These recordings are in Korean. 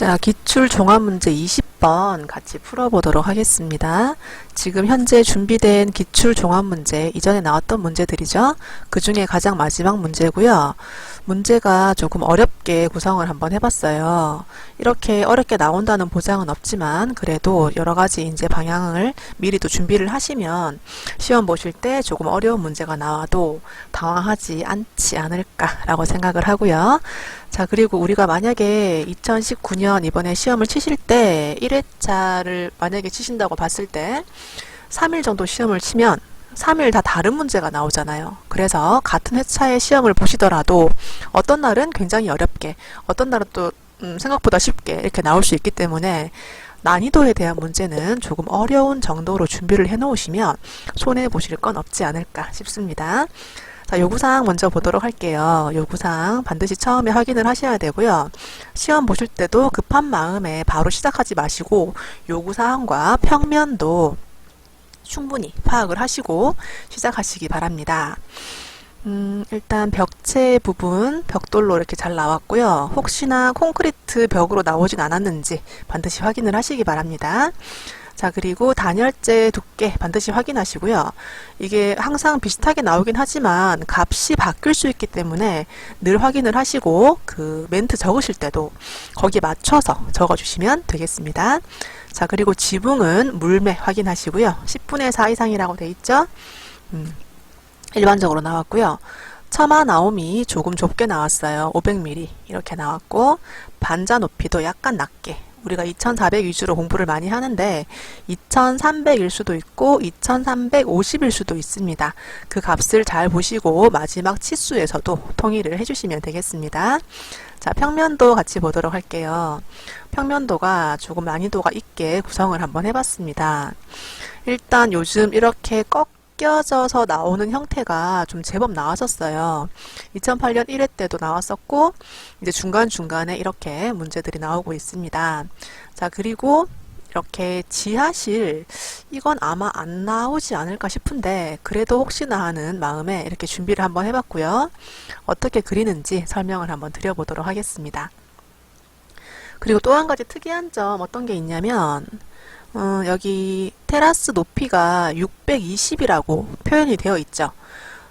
자, 기출 종합문제 20번 같이 풀어보도록 하겠습니다. 지금 현재 준비된 기출 종합문제, 이전에 나왔던 문제들이죠. 그 중에 가장 마지막 문제고요. 문제가 조금 어렵게 구성을 한번 해봤어요. 이렇게 어렵게 나온다는 보장은 없지만 그래도 여러 가지 이제 방향을 미리 또 준비를 하시면 시험 보실 때 조금 어려운 문제가 나와도 당황하지 않지 않을까라고 생각을 하고요. 자, 그리고 우리가 만약에 2019년 이번에 시험을 치실 때 1회차를 만약에 치신다고 봤을 때 3일 정도 시험을 치면 3일 다 다른 문제가 나오잖아요. 그래서 같은 회차의 시험을 보시더라도 어떤 날은 굉장히 어렵게, 어떤 날은 또 생각보다 쉽게 이렇게 나올 수 있기 때문에 난이도에 대한 문제는 조금 어려운 정도로 준비를 해 놓으시면 손해보실 건 없지 않을까 싶습니다. 자, 요구사항 먼저 보도록 할게요. 요구사항 반드시 처음에 확인을 하셔야 되고요. 시험 보실 때도 급한 마음에 바로 시작하지 마시고 요구사항과 평면도 충분히 파악을 하시고 시작하시기 바랍니다. 일단 벽체 부분 벽돌로 이렇게 잘 나왔고요. 혹시나 콘크리트 벽으로 나오진 않았는지 반드시 확인을 하시기 바랍니다. 자, 그리고 단열재 두께 반드시 확인하시고요. 이게 항상 비슷하게 나오긴 하지만 값이 바뀔 수 있기 때문에 늘 확인을 하시고 그 멘트 적으실 때도 거기에 맞춰서 적어주시면 되겠습니다. 자, 그리고 지붕은 물매 확인하시고요. 10분의 4 이상이라고 돼 있죠? 일반적으로 나왔고요. 처마 나옴이 조금 좁게 나왔어요. 500mm 이렇게 나왔고 반자 높이도 약간 낮게, 우리가 2400 위주로 공부를 많이 하는데 2300일 수도 있고 2350일 수도 있습니다. 그 값을 잘 보시고 마지막 치수에서도 통일을 해주시면 되겠습니다. 자, 평면도 같이 보도록 할게요. 평면도가 조금 난이도가 있게 구성을 한번 해봤습니다. 일단 요즘 이렇게 꺾여져서 나오는 형태가 좀 제법 나왔었어요. 2008년 1회 때도 나왔었고 이제 중간중간에 이렇게 문제들이 나오고 있습니다. 자, 그리고 이렇게 지하실, 이건 아마 안 나오지 않을까 싶은데 그래도 혹시나 하는 마음에 이렇게 준비를 한번 해봤고요. 어떻게 그리는지 설명을 한번 드려보도록 하겠습니다. 그리고 또 한 가지 특이한 점 어떤 게 있냐면 여기 테라스 높이가 620이라고 표현이 되어 있죠.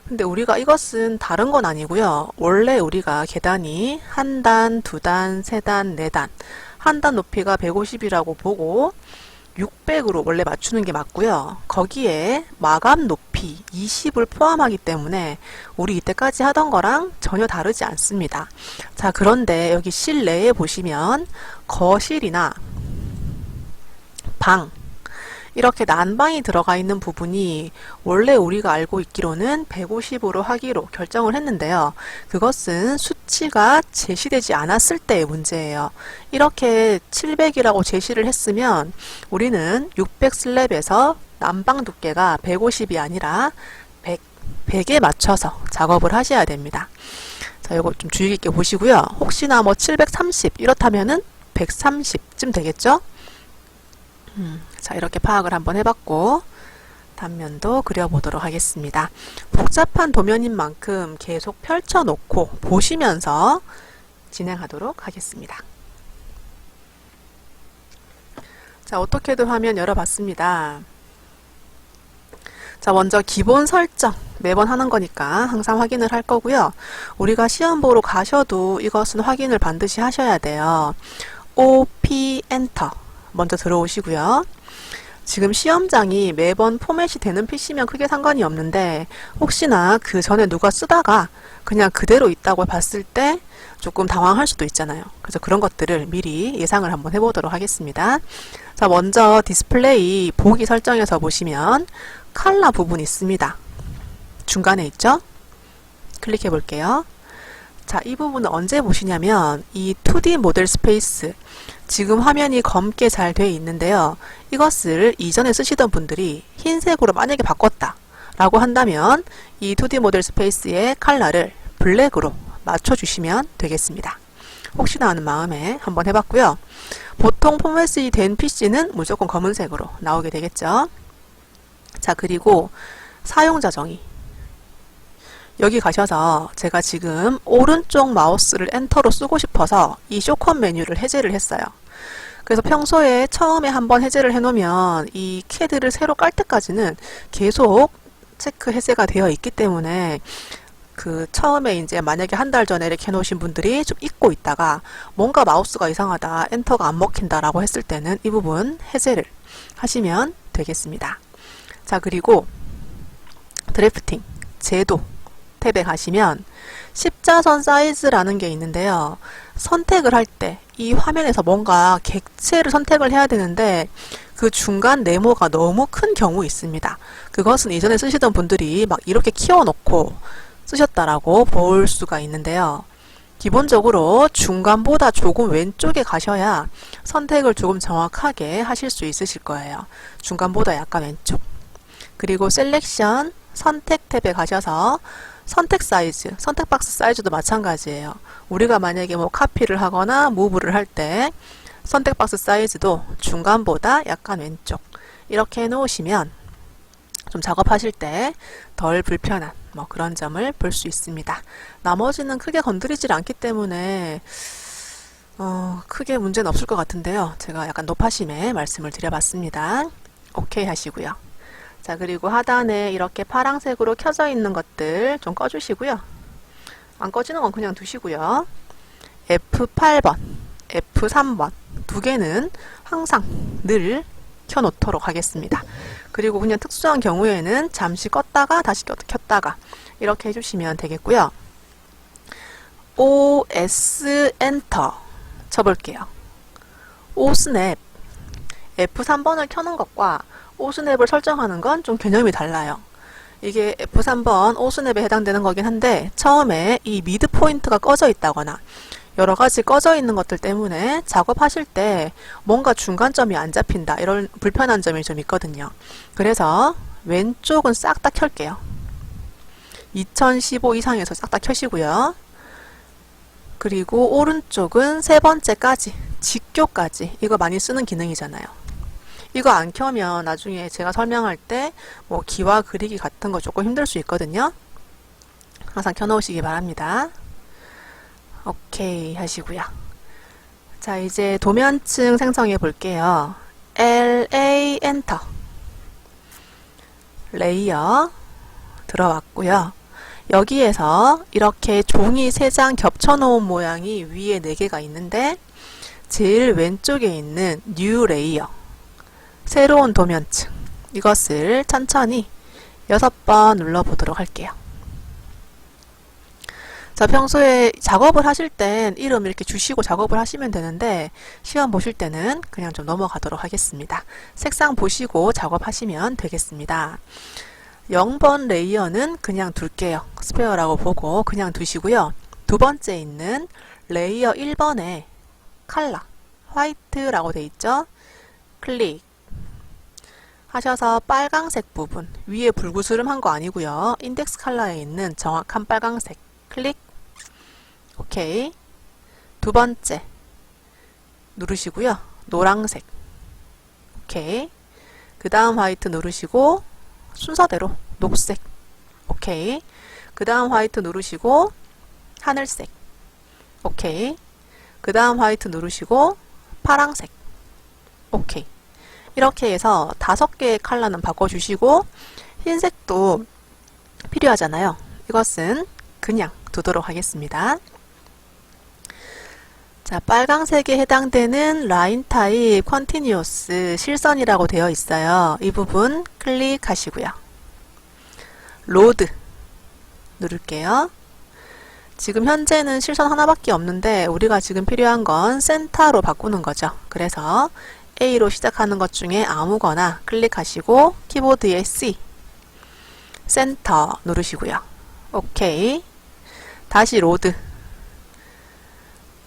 근데 우리가 이것은 다른 건 아니고요. 원래 우리가 계단이 한 단, 두 단, 세 단, 네 단, 한 단 높이가 150이라고 보고 600으로 원래 맞추는 게 맞고요. 거기에 마감 높이 20을 포함하기 때문에 우리 이때까지 하던 거랑 전혀 다르지 않습니다. 자, 그런데 여기 실내에 보시면 거실이나 방, 이렇게 난방이 들어가 있는 부분이 원래 우리가 알고 있기로는 150으로 하기로 결정을 했는데요. 그것은 수치가 제시되지 않았을 때의 문제예요. 이렇게 700이라고 제시를 했으면 우리는 600 슬랩에서 난방 두께가 150이 아니라 100에 맞춰서 작업을 하셔야 됩니다. 자, 이거 좀 주의 깊게 보시고요. 혹시나 뭐 730 이렇다면은 130쯤 되겠죠? 자, 이렇게 파악을 한번 해봤고 단면도 그려보도록 하겠습니다. 복잡한 도면인 만큼 계속 펼쳐놓고 보시면서 진행하도록 하겠습니다. 자, 어떻게든 화면 열어봤습니다. 자, 먼저 기본 설정 매번 하는 거니까 항상 확인을 할 거고요. 우리가 시험 보러 가셔도 이것은 확인을 반드시 하셔야 돼요. OP 엔터 먼저 들어오시고요. 지금 시험장이 매번 포맷이 되는 PC면 크게 상관이 없는데 혹시나 그 전에 누가 쓰다가 그냥 그대로 있다고 봤을 때 조금 당황할 수도 있잖아요. 그래서 그런 것들을 미리 예상을 한번 해보도록 하겠습니다. 자, 먼저 디스플레이 보기 설정에서 보시면 컬러 부분 있습니다. 중간에 있죠? 클릭해 볼게요. 자, 이 부분은 언제 보시냐면 이 2D 모델 스페이스, 지금 화면이 검게 잘 되어 있는데요. 이것을 이전에 쓰시던 분들이 흰색으로 만약에 바꿨다 라고 한다면 이 2D 모델 스페이스의 컬러를 블랙으로 맞춰주시면 되겠습니다. 혹시나 하는 마음에 한번 해봤고요. 보통 포맷이 된 PC는 무조건 검은색으로 나오게 되겠죠. 자, 그리고 사용자 정의, 여기 가셔서 제가 지금 오른쪽 마우스를 엔터로 쓰고 싶어서 이 쇼컷 메뉴를 해제를 했어요. 그래서 평소에 처음에 한번 해제를 해놓으면 이 CAD를 새로 깔 때까지는 계속 체크 해제가 되어 있기 때문에 그 처음에 이제 만약에 한 달 전에 이렇게 해놓으신 분들이 좀 잊고 있다가 뭔가 마우스가 이상하다, 엔터가 안 먹힌다 라고 했을 때는 이 부분 해제를 하시면 되겠습니다. 자, 그리고 드래프팅, 제도 탭에 가시면 십자선 사이즈라는 게 있는데요. 선택을 할 때 이 화면에서 뭔가 객체를 선택을 해야 되는데 그 중간 네모가 너무 큰 경우 있습니다. 그것은 이전에 쓰시던 분들이 막 이렇게 키워놓고 쓰셨다라고 볼 수가 있는데요. 기본적으로 중간보다 조금 왼쪽에 가셔야 선택을 조금 정확하게 하실 수 있으실 거예요. 중간보다 약간 왼쪽. 그리고 셀렉션, 선택 탭에 가셔서 선택 사이즈, 선택 박스 사이즈도 마찬가지예요. 우리가 만약에 뭐 카피를 하거나 무브를 할 때 선택 박스 사이즈도 중간보다 약간 왼쪽 이렇게 해놓으시면 좀 작업하실 때 덜 불편한 뭐 그런 점을 볼 수 있습니다. 나머지는 크게 건드리질 않기 때문에 크게 문제는 없을 것 같은데요. 제가 약간 높아심에 말씀을 드려봤습니다. 오케이 하시고요. 자, 그리고 하단에 이렇게 파란색으로 켜져 있는 것들 좀 꺼주시고요. 안 꺼지는 건 그냥 두시고요. F8번, F3번 두 개는 항상 늘 켜놓도록 하겠습니다. 그리고 그냥 특수한 경우에는 잠시 껐다가 다시 켰다가 이렇게 해주시면 되겠고요. OS 엔터 쳐볼게요. 오스냅 F3번을 켜는 것과 오스냅을 설정하는 건 좀 개념이 달라요. 이게 F3번 오스냅에 해당되는 거긴 한데 처음에 이 미드 포인트가 꺼져 있다거나 여러 가지 꺼져 있는 것들 때문에 작업하실 때 뭔가 중간점이 안 잡힌다 이런 불편한 점이 좀 있거든요. 그래서 왼쪽은 싹 다 켤게요. 2015 이상에서 싹 다 켜시고요. 그리고 오른쪽은 세 번째까지 직교까지 이거 많이 쓰는 기능이잖아요. 이거 안 켜면 나중에 제가 설명할 때 뭐 기와 그리기 같은 거 조금 힘들 수 있거든요. 항상 켜놓으시기 바랍니다. 오케이 하시고요. 자, 이제 도면층 생성해 볼게요. LA 엔터 레이어 들어왔고요. 여기에서 이렇게 종이 3장 겹쳐 놓은 모양이 위에 4개가 있는데 제일 왼쪽에 있는 뉴 레이어 새로운 도면층 이것을 천천히 6번 눌러보도록 할게요. 자, 평소에 작업을 하실 땐 이름 이렇게 주시고 작업을 하시면 되는데 시험 보실 때는 그냥 좀 넘어가도록 하겠습니다. 색상 보시고 작업하시면 되겠습니다. 0번 레이어는 그냥 둘게요. 스페어라고 보고 그냥 두시고요. 두 번째 있는 레이어 1번에 컬러 화이트라고 돼 있죠. 클릭 하셔서 빨강색 부분 위에 불구스름한 거 아니고요. 인덱스 컬러에 있는 정확한 빨강색 클릭 오케이. 두 번째 누르시고요. 노란색 오케이. 그 다음 화이트 누르시고 순서대로 녹색 오케이. 그 다음 화이트 누르시고 하늘색 오케이. 그 다음 화이트 누르시고 파랑색 오케이. 이렇게 해서 5개의 컬러는 바꿔주시고 흰색도 필요하잖아요. 이것은 그냥 두도록 하겠습니다. 자, 빨강색에 해당되는 라인 타입 컨티뉴어스 실선이라고 되어 있어요. 이 부분 클릭하시고요. 로드 누를게요. 지금 현재는 실선 하나밖에 없는데 우리가 지금 필요한 건 센터로 바꾸는 거죠. 그래서 A로 시작하는 것 중에 아무거나 클릭하시고 키보드에 C 센터 누르시고요. 오케이. 다시 로드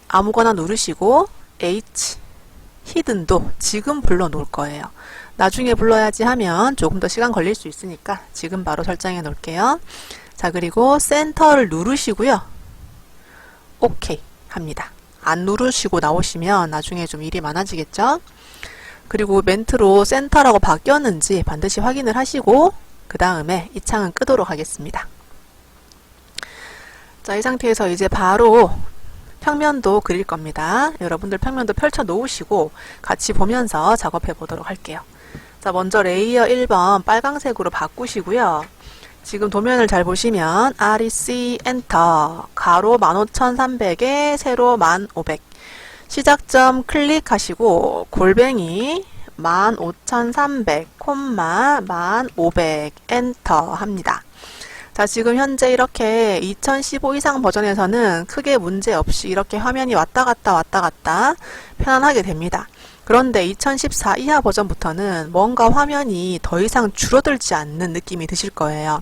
아무거나 누르시고 H 히든도 지금 불러 놓을 거예요. 나중에 불러야지 하면 조금 더 시간 걸릴 수 있으니까 지금 바로 설정해 놓을게요. 자, 그리고 센터를 누르시고요. 오케이 합니다. 안 누르시고 나오시면 나중에 좀 일이 많아지겠죠? 그리고 멘트로 센터라고 바뀌었는지 반드시 확인을 하시고 그 다음에 이 창은 끄도록 하겠습니다. 자, 이 상태에서 이제 바로 평면도 그릴 겁니다. 여러분들 평면도 펼쳐 놓으시고 같이 보면서 작업해 보도록 할게요. 자, 먼저 레이어 1번 빨강색으로 바꾸시고요. 지금 도면을 잘 보시면 REC 엔터 가로 15,300에 세로 1,500 시작점 클릭하시고 골뱅이 15,300, 1,500 엔터 합니다. 자, 지금 현재 이렇게 2015 이상 버전에서는 크게 문제 없이 이렇게 화면이 왔다 갔다 편안하게 됩니다. 그런데 2014 이하 버전부터는 뭔가 화면이 더 이상 줄어들지 않는 느낌이 드실 거예요.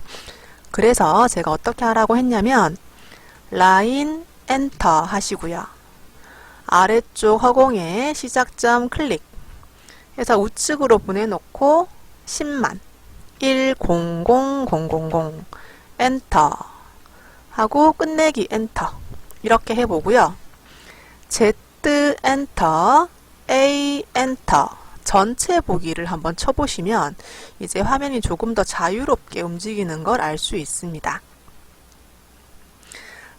그래서 제가 어떻게 하라고 했냐면 라인 엔터 하시고요. 아래쪽 허공에 시작점 클릭 해서 우측으로 보내놓고 10만 100000 엔터 하고 끝내기 엔터 이렇게 해보고요. Z 엔터 A 엔터 전체 보기를 한번 쳐보시면 이제 화면이 조금 더 자유롭게 움직이는 걸 알 수 있습니다.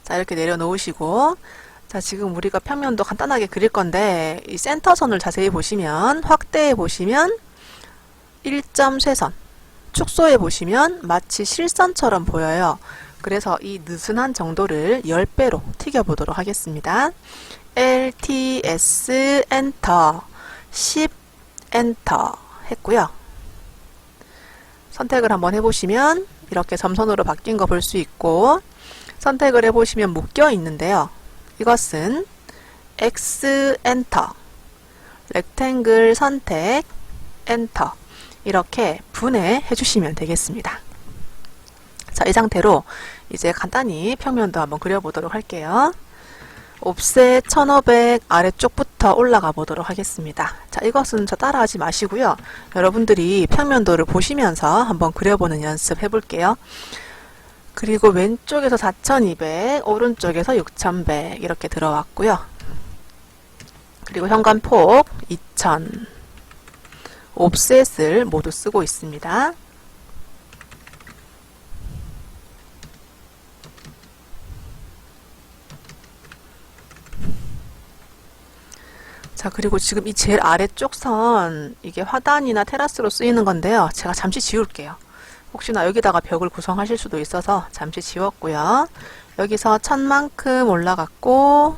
자, 이렇게 내려놓으시고 자, 지금 우리가 평면도 간단하게 그릴 건데 이 센터선을 자세히 보시면 확대해 보시면 1점 쇄선 축소해 보시면 마치 실선처럼 보여요. 그래서 이 느슨한 정도를 10배로 튀겨 보도록 하겠습니다. LTS 엔터 10 엔터 했고요. 선택을 한번 해보시면 이렇게 점선으로 바뀐 거 볼 수 있고 선택을 해보시면 묶여 있는데요. 이것은 X 엔터 렉탱글 선택 엔터 이렇게 분해해 주시면 되겠습니다. 자, 이 상태로 이제 간단히 평면도 한번 그려보도록 할게요. 옵셋 1500 아래쪽부터 올라가 보도록 하겠습니다. 자, 이것은 저 따라하지 마시고요. 여러분들이 평면도를 보시면서 한번 그려보는 연습 해볼게요. 그리고 왼쪽에서 4200, 오른쪽에서 6100 이렇게 들어왔고요. 그리고 현관폭 2000 옵셋을 모두 쓰고 있습니다. 자, 그리고 지금 이 제일 아래쪽 선 이게 화단이나 테라스로 쓰이는 건데요. 제가 잠시 지울게요. 혹시나 여기다가 벽을 구성하실 수도 있어서 잠시 지웠고요. 여기서 1000만큼 올라갔고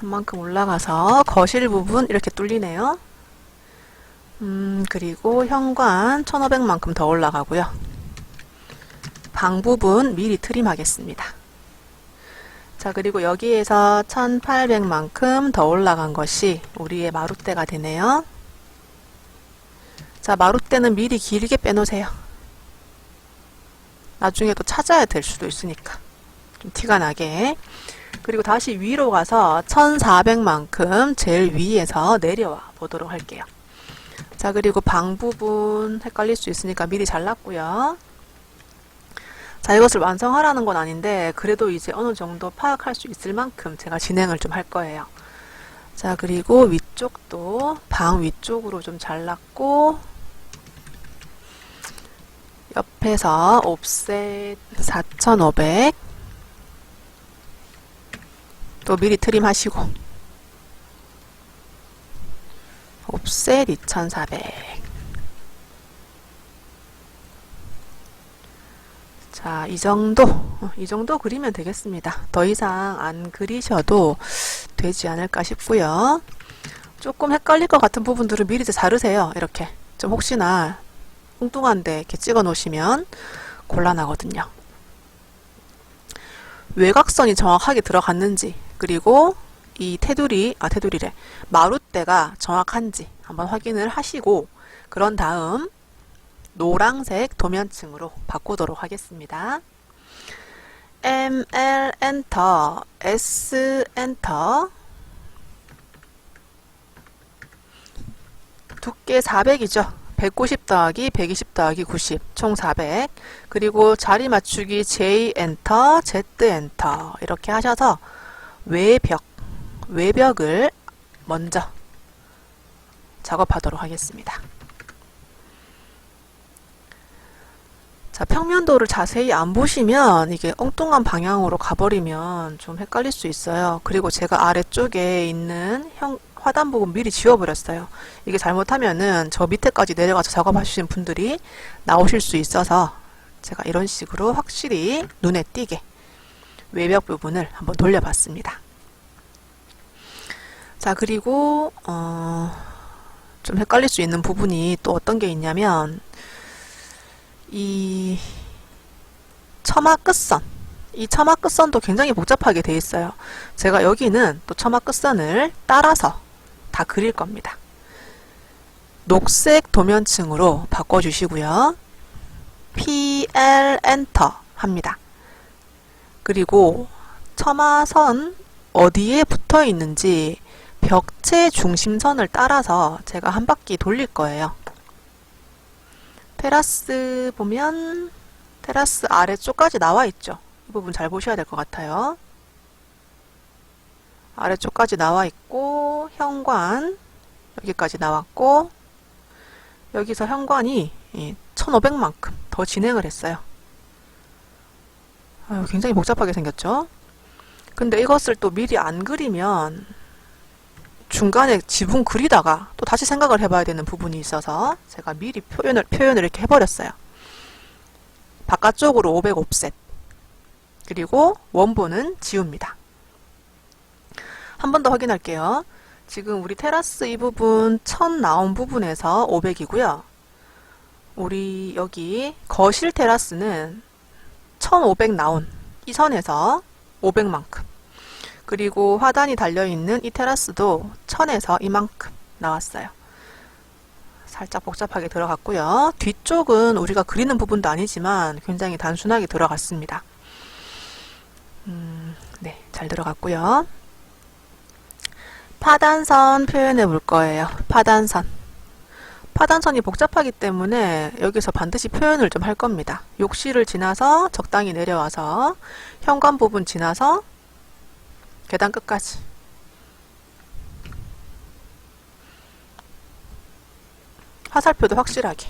만큼 올라가서 거실 부분 이렇게 뚫리네요. 그리고 현관 1500만큼 더 올라가고요. 방 부분 미리 트림하겠습니다. 자, 그리고 여기에서 1800만큼 더 올라간 것이 우리의 마룻대가 되네요. 자, 마룻대는 미리 길게 빼놓으세요. 나중에 또 찾아야 될 수도 있으니까 좀 티가 나게. 그리고 다시 위로 가서 1400만큼 제일 위에서 내려와 보도록 할게요. 자, 그리고 방 부분 헷갈릴 수 있으니까 미리 잘랐고요. 자, 이것을 완성하라는 건 아닌데 그래도 이제 어느 정도 파악할 수 있을 만큼 제가 진행을 좀 할 거예요. 자, 그리고 위쪽도 방 위쪽으로 좀 잘랐고 옆에서 옵셋 4500 또 미리 트림 하시고 옵셋 2400 자, 이 정도 그리면 되겠습니다. 더 이상 안 그리셔도 되지 않을까 싶고요. 조금 헷갈릴 것 같은 부분들은 미리 자르세요. 이렇게 좀 혹시나 뚱뚱한데 이렇게 찍어 놓으시면 곤란하거든요. 외곽선이 정확하게 들어갔는지 그리고 이 테두리래 마룻대가 정확한지 한번 확인을 하시고 그런 다음 노란색 도면층으로 바꾸도록 하겠습니다. ML 엔터 S 엔터 두께 400이죠. 190 더하기 120 더하기 90 총 400 그리고 자리 맞추기 J 엔터 Z 엔터 이렇게 하셔서 외벽을 먼저 작업하도록 하겠습니다. 자, 평면도를 자세히 안 보시면 이게 엉뚱한 방향으로 가버리면 좀 헷갈릴 수 있어요. 그리고 제가 아래쪽에 있는 화단 부분 미리 지워버렸어요. 이게 잘못하면은 저 밑에까지 내려가서 작업하시는 분들이 나오실 수 있어서 제가 이런 식으로 확실히 눈에 띄게 외벽 부분을 한번 돌려봤습니다. 자, 그리고 좀 헷갈릴 수 있는 부분이 또 어떤 게 있냐면 이 처마 끝선, 이 처마 끝선도 굉장히 복잡하게 돼 있어요. 제가 여기는 또 처마 끝선을 따라서 다 그릴 겁니다. 녹색 도면층으로 바꿔주시고요. PL 엔터 합니다. 그리고 처마선 어디에 붙어 있는지 벽체 중심선을 따라서 제가 한 바퀴 돌릴 거예요. 테라스 보면 테라스 아래쪽까지 나와 있죠. 이 부분 잘 보셔야 될 것 같아요. 아래쪽까지 나와 있고 현관 여기까지 나왔고 여기서 현관이 1500만큼 더 진행을 했어요. 굉장히 복잡하게 생겼죠. 근데 이것을 또 미리 안 그리면 중간에 지붕 그리다가 또 다시 생각을 해봐야 되는 부분이 있어서 제가 미리 표현을 이렇게 해버렸어요. 바깥쪽으로 500 옵셋 그리고 원본은 지웁니다. 한 번 더 확인할게요. 지금 우리 테라스 이 부분 천 나온 부분에서 500이고요. 우리 여기 거실 테라스는 1500 나온 이 선에서 500만큼 그리고 화단이 달려있는 이 테라스도 1000에서 이만큼 나왔어요. 살짝 복잡하게 들어갔고요. 뒤쪽은 우리가 그리는 부분도 아니지만 굉장히 단순하게 들어갔습니다. 네, 잘 들어갔고요. 파단선 표현해 볼 거예요. 파단선. 파단선이 복잡하기 때문에 여기서 반드시 표현을 좀 할 겁니다. 욕실을 지나서 적당히 내려와서 현관 부분 지나서 계단 끝까지 화살표도 확실하게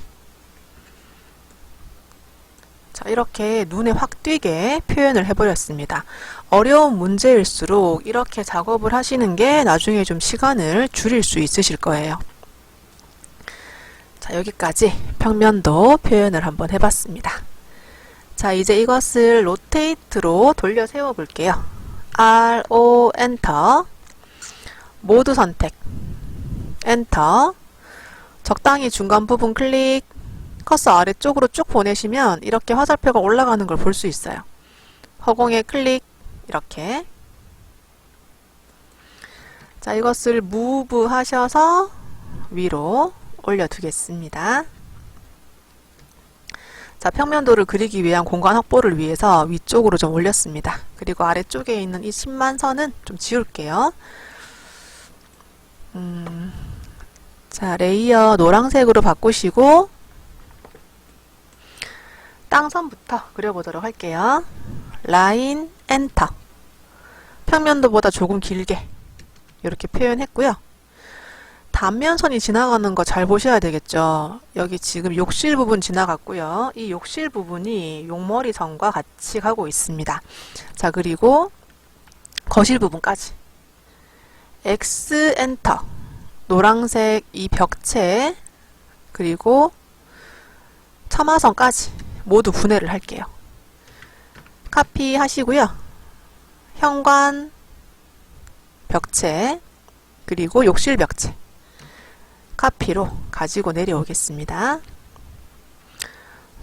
자 이렇게 눈에 확 띄게 표현을 해버렸습니다. 어려운 문제일수록 이렇게 작업을 하시는 게 나중에 좀 시간을 줄일 수 있으실 거예요. 자 여기까지 평면도 표현을 한번 해봤습니다. 자 이제 이것을 로테이트로 돌려 세워 볼게요. RO 엔터 모두 선택 엔터 적당히 중간 부분 클릭 커서 아래쪽으로 쭉 보내시면 이렇게 화살표가 올라가는 걸 볼 수 있어요. 허공에 클릭 이렇게 자 이것을 무브 하셔서 위로 올려 두겠습니다. 자, 평면도를 그리기 위한 공간 확보를 위해서 위쪽으로 좀 올렸습니다. 그리고 아래쪽에 있는 이 10만 선은 좀 지울게요. 자, 레이어 노란색으로 바꾸시고 땅선부터 그려보도록 할게요. 라인 엔터 평면도보다 조금 길게 이렇게 표현했고요. 단면선이 지나가는 거 잘 보셔야 되겠죠. 여기 지금 욕실 부분 지나갔고요. 이 욕실 부분이 용머리 선과 같이 가고 있습니다. 자 그리고 거실 부분까지 X 엔터 노란색 이 벽체 그리고 처마선까지 모두 분해를 할게요. 카피 하시고요. 현관 벽체 그리고 욕실 벽체 카피로 가지고 내려오겠습니다.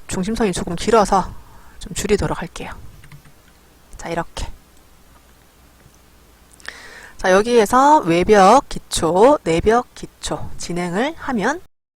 중심선이 조금 길어서 좀 줄이도록 할게요. 자 이렇게 자 여기에서 외벽 기초, 내벽 기초 진행을 하면